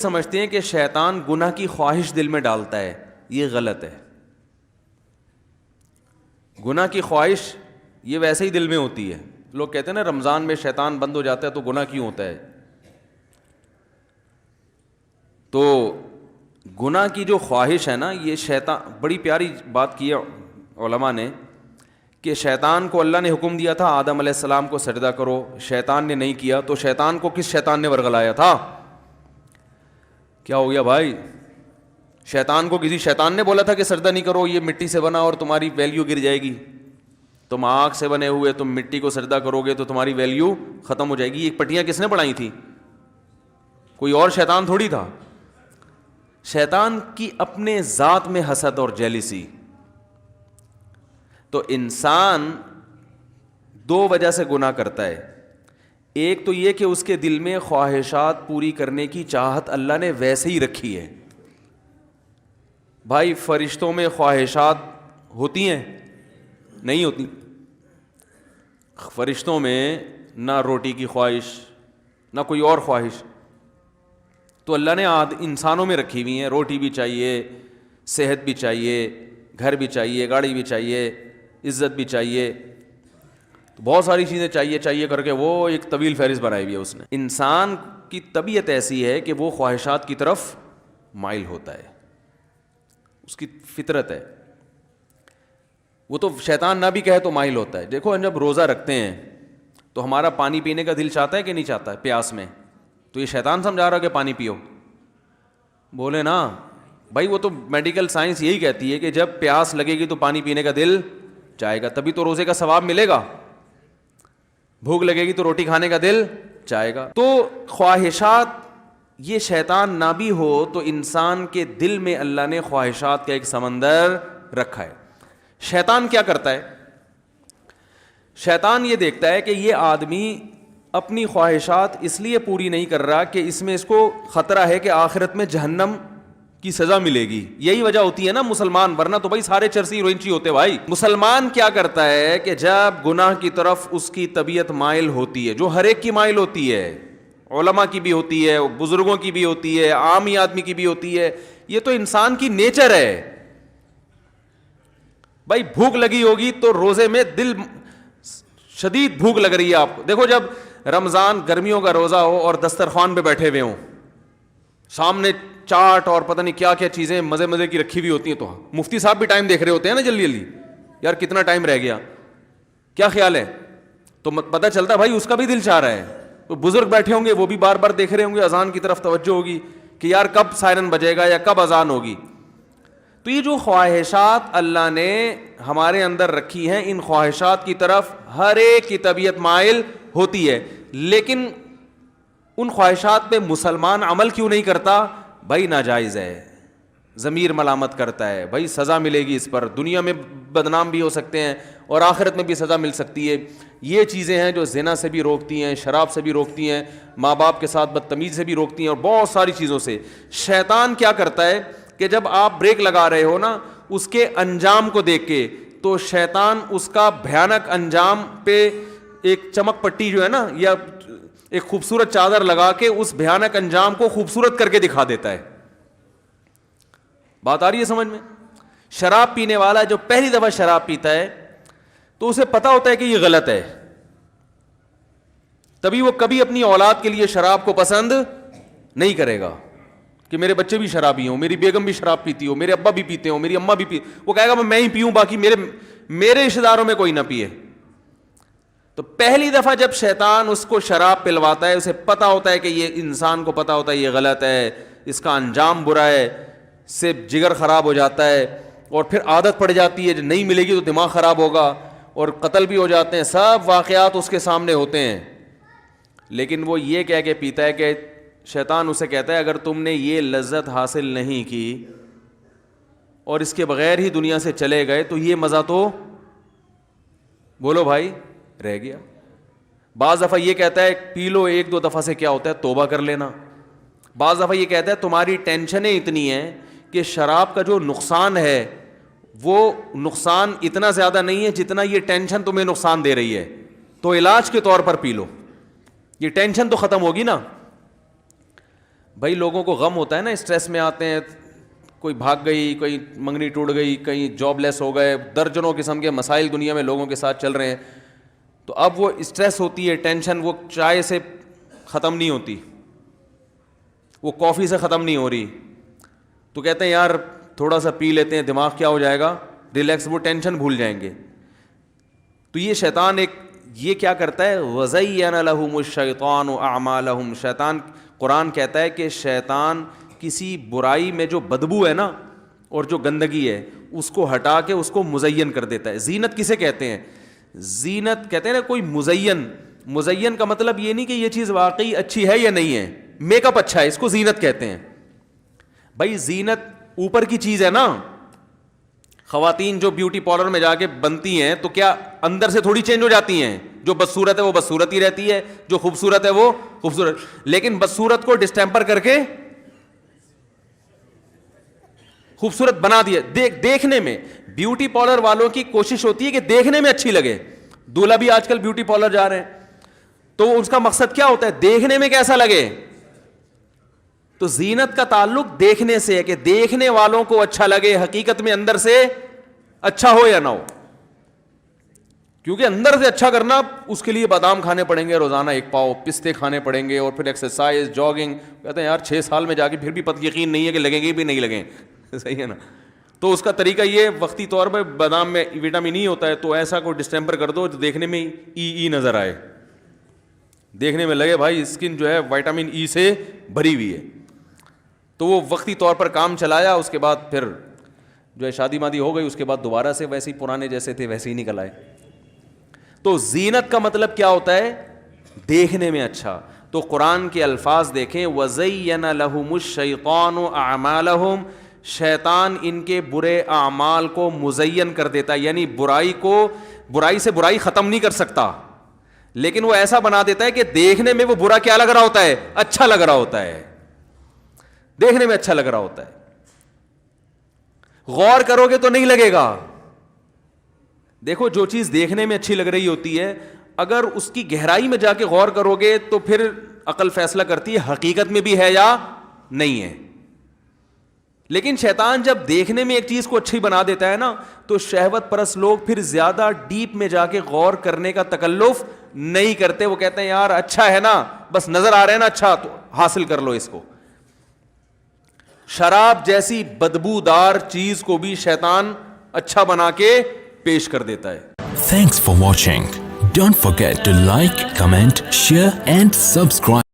سمجھتے ہیں کہ شیطان گناہ کی خواہش دل میں ڈالتا ہے، یہ غلط ہے۔ گناہ کی خواہش یہ ویسے ہی دل میں ہوتی ہے۔ لوگ کہتے ہیں نا رمضان میں شیطان بند ہو جاتا ہے تو گناہ کیوں ہوتا ہے؟ تو گناہ کی جو خواہش ہے نا، یہ شیطان، بڑی پیاری بات کی ہے علماء نے کہ شیطان کو اللہ نے حکم دیا تھا آدم علیہ السلام کو سجدہ کرو، شیطان نے نہیں کیا، تو شیطان کو کس شیطان نے ورغلایا تھا؟ کیا ہو گیا بھائی؟ شیطان کو کسی شیطان نے بولا تھا کہ سجدہ نہیں کرو، یہ مٹی سے بنا اور تمہاری ویلیو گر جائے گی، تم آگ سے بنے ہوئے، تم مٹی کو سجدہ کرو گے تو تمہاری ویلیو ختم ہو جائے گی؟ یہ پٹیاں کس نے بنائی تھی؟ کوئی اور شیطان تھوڑی تھا۔ شیطان کی اپنے ذات میں حسد اور جیلیسی۔ تو انسان دو وجہ سے گناہ کرتا ہے، ایک تو یہ کہ اس کے دل میں خواہشات پوری کرنے کی چاہت اللہ نے ویسے ہی رکھی ہے۔ بھائی فرشتوں میں خواہشات ہوتی ہیں؟ نہیں ہوتی۔ فرشتوں میں نہ روٹی کی خواہش، نہ کوئی اور خواہش، تو اللہ نے انسانوں میں رکھی ہوئی ہیں۔ روٹی بھی چاہیے، صحت بھی چاہیے، گھر بھی چاہیے، گاڑی بھی چاہیے، عزت بھی چاہیے، تو بہت ساری چیزیں چاہیے کر کے وہ ایک طویل فہرست بنائی ہوئی ہے اس نے۔ انسان کی طبیعت ایسی ہے کہ وہ خواہشات کی طرف مائل ہوتا ہے، اس کی فطرت ہے، وہ تو شیطان نہ بھی کہے تو مائل ہوتا ہے۔ دیکھو جب روزہ رکھتے ہیں تو ہمارا پانی پینے کا دل چاہتا ہے کہ نہیں چاہتا ہے پیاس میں؟ تو یہ شیطان سمجھا رہا کہ پانی پیو؟ بولے نا بھائی، وہ تو میڈیکل سائنس یہی کہتی ہے کہ جب پیاس لگے گی تو پانی پینے کا دل چاہے گا، تبھی تو روزے کا ثواب ملے گا۔ بھوک لگے گی تو روٹی کھانے کا دل چاہے گا۔ تو خواہشات، یہ شیطان نہ بھی ہو تو انسان کے دل میں اللہ نے خواہشات کا ایک سمندر رکھا ہے۔ شیطان کیا کرتا ہے؟ شیطان یہ دیکھتا ہے کہ یہ آدمی اپنی خواہشات اس لیے پوری نہیں کر رہا کہ اس میں اس کو خطرہ ہے کہ آخرت میں جہنم کی سزا ملے گی۔ یہی وجہ ہوتی ہے نا مسلمان، ورنہ تو بھائی سارے چرسی روئنچی ہوتے بھائی۔ مسلمان کیا کرتا ہے کہ جب گناہ کی طرف اس کی طبیعت مائل ہوتی ہے، جو ہر ایک کی مائل ہوتی ہے، علماء کی بھی ہوتی ہے، بزرگوں کی بھی ہوتی ہے، عامی آدمی کی بھی ہوتی ہے، یہ تو انسان کی نیچر ہے۔ بھائی بھوک لگی ہوگی تو روزے میں دل شدید بھوک لگ رہی ہے آپ کو، دیکھو جب رمضان گرمیوں کا روزہ ہو اور دسترخوان پہ بیٹھے ہوئے ہوں، سامنے چاٹ اور پتہ نہیں کیا کیا چیزیں مزے کی رکھی ہوئی ہوتی ہیں، تو مفتی صاحب بھی ٹائم دیکھ رہے ہوتے ہیں نا جلدی، یار کتنا ٹائم رہ گیا، کیا خیال ہے؟ تو پتہ چلتا بھائی اس کا بھی دل چاہ رہا ہے۔ تو بزرگ بیٹھے ہوں گے، وہ بھی بار بار دیکھ رہے ہوں گے، اذان کی طرف توجہ ہوگی کہ یار کب سائرن بجے گا یا کب اذان ہوگی۔ تو یہ جو خواہشات اللہ نے ہمارے اندر رکھی ہیں، ان خواہشات کی طرف ہر ایک کی طبیعت مائل ہوتی ہے، لیکن ان خواہشات پہ مسلمان عمل کیوں نہیں کرتا؟ بھائی ناجائز ہے، ضمیر ملامت کرتا ہے، بھائی سزا ملے گی اس پر، دنیا میں بدنام بھی ہو سکتے ہیں اور آخرت میں بھی سزا مل سکتی ہے۔ یہ چیزیں ہیں جو زنا سے بھی روکتی ہیں، شراب سے بھی روکتی ہیں، ماں باپ کے ساتھ بدتمیزی سے بھی روکتی ہیں، اور بہت ساری چیزوں سے۔ شیطان کیا کرتا ہے کہ جب آپ بریک لگا رہے ہو نا، اس کے انجام کو دیکھ کے، تو شیطان اس کا بھیانک انجام پہ ایک چمک پٹی جو ہے نا، یا ایک خوبصورت چادر لگا کے اس بھیانک انجام کو خوبصورت کر کے دکھا دیتا ہے۔ بات آ رہی ہے سمجھ میں؟ شراب پینے والا جو پہلی دفعہ شراب پیتا ہے تو اسے پتا ہوتا ہے کہ یہ غلط ہے، تبھی وہ کبھی اپنی اولاد کے لیے شراب کو پسند نہیں کرے گا کہ میرے بچے بھی شرابی ہوں، میری بیگم بھی شراب پیتی ہو، میرے ابا بھی پیتے ہوں، میری اماں بھی پی، وہ کہے گا میں ہی پیوں، باقی میرے رشتہ داروں میں کوئی نہ پیے۔ تو پہلی دفعہ جب شیطان اس کو شراب پلواتا ہے، اسے پتا ہوتا ہے کہ یہ انسان کو پتا ہوتا ہے یہ غلط ہے، اس کا انجام برا ہے، سے جگر خراب ہو جاتا ہے، اور پھر عادت پڑ جاتی ہے، جو نہیں ملے گی تو دماغ خراب ہوگا، اور قتل بھی ہو جاتے ہیں، سب واقعات اس کے سامنے ہوتے ہیں۔ لیکن وہ یہ کہہ کے پیتا ہے کہ شیطان اسے کہتا ہے اگر تم نے یہ لذت حاصل نہیں کی اور اس کے بغیر ہی دنیا سے چلے گئے تو یہ مزہ تو بولو بھائی رہ گیا۔ بعض دفعہ یہ کہتا ہے پی لو ایک دو دفعہ سے کیا ہوتا ہے توبہ کر لینا۔ بعض دفعہ یہ کہتا ہے تمہاری ٹینشنیں اتنی ہیں کہ شراب کا جو نقصان ہے وہ نقصان اتنا زیادہ نہیں ہے جتنا یہ ٹینشن تمہیں نقصان دے رہی ہے، تو علاج کے طور پر پی لو، یہ ٹینشن تو ختم ہوگی نا۔ بھائی لوگوں کو غم ہوتا ہے نا, اسٹریس میں آتے ہیں, کوئی بھاگ گئی, کوئی منگنی ٹوٹ گئی, کہیں جاب لیس ہو گئے, درجنوں قسم کے مسائل دنیا میں لوگوں کے ساتھ چل رہے ہیں, تو اب وہ اسٹریس ہوتی ہے, ٹینشن, وہ چائے سے ختم نہیں ہوتی, وہ کافی سے ختم نہیں ہو رہی, تو کہتے ہیں یار تھوڑا سا پی لیتے ہیں, دماغ کیا ہو جائے گا, ریلیکس, وہ ٹینشن بھول جائیں گے. تو یہ شیطان یہ کیا کرتا ہے, وَزَيَّنَ لَهُمُ الشَّيْطَانُ أَعْمَالَهُمْ, شیطان, قرآن کہتا ہے کہ شیطان کسی برائی میں جو بدبو ہے نا اور جو گندگی ہے اس کو ہٹا کے اس کو مزین کر دیتا ہے. زینت کسے کہتے ہیں؟ زینت کہتے ہیں نا کوئی مزین کا مطلب یہ نہیں کہ یہ چیز واقعی اچھی ہے یا نہیں ہے, میک اپ اچھا ہے, اس کو زینت کہتے ہیں. بھائی زینت اوپر کی چیز ہے نا, خواتین جو بیوٹی پارلر میں جا کے بنتی ہیں تو کیا اندر سے تھوڑی چینج ہو جاتی ہیں؟ جو بدصورت ہے وہ بدصورت ہی رہتی ہے, جو خوبصورت ہے وہ خوبصورت, لیکن بدصورت کو ڈسٹیمپر کر کے خوبصورت بنا دیا. دیکھنے میں بیوٹی پارلر والوں کی کوشش ہوتی ہے کہ دیکھنے میں اچھی لگے. دولہا بھی آج کل بیوٹی پارلر جا رہے ہیں, تو اس کا مقصد کیا ہوتا ہے؟ دیکھنے میں کیسا لگے. تو زینت کا تعلق دیکھنے سے ہے کہ دیکھنے والوں کو اچھا لگے, حقیقت میں اندر سے اچھا ہو یا نہ ہو. کیونکہ اندر سے اچھا کرنا اس کے لیے بادام کھانے پڑیں گے روزانہ 1 پاؤ, پستے کھانے پڑیں گے, اور پھر ایکسرسائز, جاگنگ. کہتے ہیں یار 6 سال میں جا کے پھر بھی یقین نہیں ہے کہ لگیں گے بھی نہیں لگیں. صحیح ہے نا. تو اس کا طریقہ یہ وقتی طور پہ بادام میں وٹامن ای ہوتا ہے, تو ایسا کوئی ڈسٹیمپر کر دو جو دیکھنے میں ای نظر آئے, دیکھنے میں لگے بھائی اسکن جو ہے وٹامن ای سے بھری ہوئی ہے. تو وہ وقتی طور پر کام چلایا, اس کے بعد پھر جو ہے شادی مادی ہو گئی, اس کے بعد دوبارہ سے ویسے ہی پرانے جیسے تھے ویسے ہی نکل آئے. تو زینت کا مطلب کیا ہوتا ہے؟ دیکھنے میں اچھا. تو قرآن کے الفاظ دیکھیں, وَزَيَّنَ لَهُمُ الشَّيْطَانُ أَعْمَالَهُمْ, شیطان ان کے برے اعمال کو مزین کر دیتا ہے, یعنی برائی سے برائی ختم نہیں کر سکتا, لیکن وہ ایسا بنا دیتا ہے کہ دیکھنے میں وہ برا کیا لگ رہا ہوتا ہے؟ اچھا لگ رہا ہوتا ہے, دیکھنے میں اچھا لگ رہا ہوتا ہے. غور کرو گے تو نہیں لگے گا. دیکھو جو چیز دیکھنے میں اچھی لگ رہی ہوتی ہے, اگر اس کی گہرائی میں جا کے غور کرو گے تو پھر عقل فیصلہ کرتی ہے حقیقت میں بھی ہے یا نہیں ہے. لیکن شیطان جب دیکھنے میں ایک چیز کو اچھی بنا دیتا ہے نا, تو شہوت پرست لوگ پھر زیادہ ڈیپ میں جا کے غور کرنے کا تکلف نہیں کرتے. وہ کہتے ہیں یار اچھا ہے نا, بس نظر آ رہا ہے نا اچھا, تو حاصل کر لو اس کو. شراب جیسی بدبودار چیز کو بھی شیطان اچھا بنا کے پیش کر دیتا ہے. Thanks for watching. Don't forget to like, comment, share and subscribe.